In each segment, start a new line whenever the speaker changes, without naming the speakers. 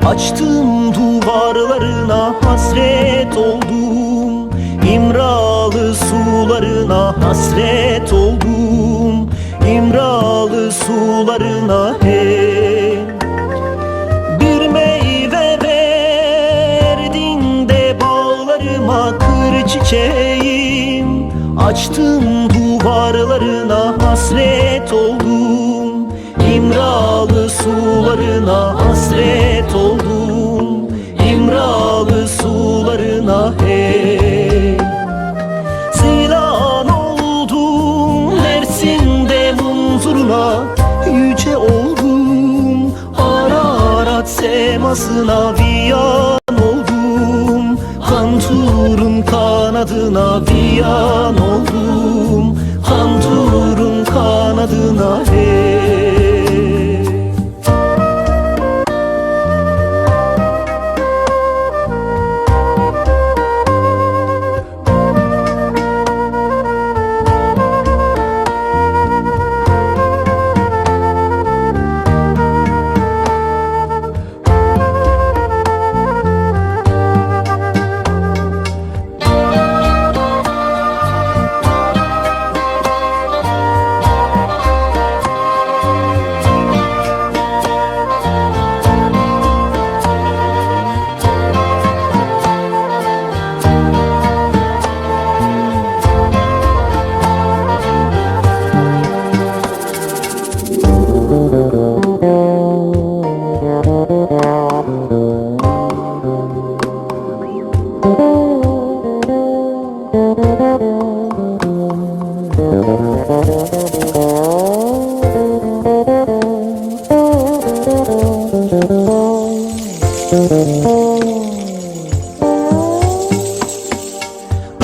Açtım duvarlarına hasret oldum. İmralı sularına hasret oldum. İmralı sularına hey. Bir meyve verdin de bağlarıma kır çiçeğim. Açtım duvarlarına hasret oldum. İmralı sularına hasret oldum. İmralı sularına hey. Zilan oldum Mersin'de munzuruna, yüce oldum Ararat semasına viyan oldum. Kanturun kanadına viyan oldum. Kanturun kanadına hey.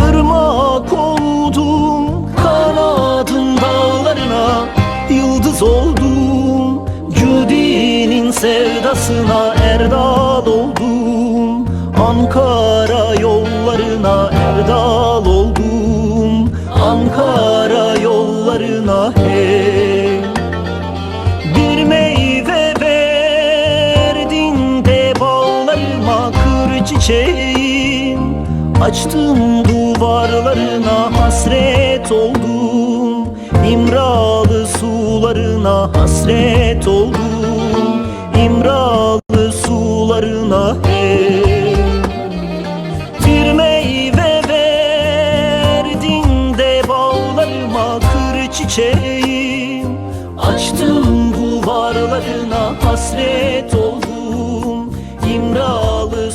Irmak oldum kanadın dağlarına, yıldız oldum Cudi'nin sevdasına erdal oldum. Ankara yollarına erdal oldum. Ankara yollarına hey. Bir meyve verdin de bağlarıma kır çiçeğim. Açtım duvarlarına hasret oldum. İmralı sularına hasret oldum. İmralı sularına hey. Bir meyve verdin de bağlarıma kır çiçeğim. Açtım duvarlarına hasret oldum. İmralı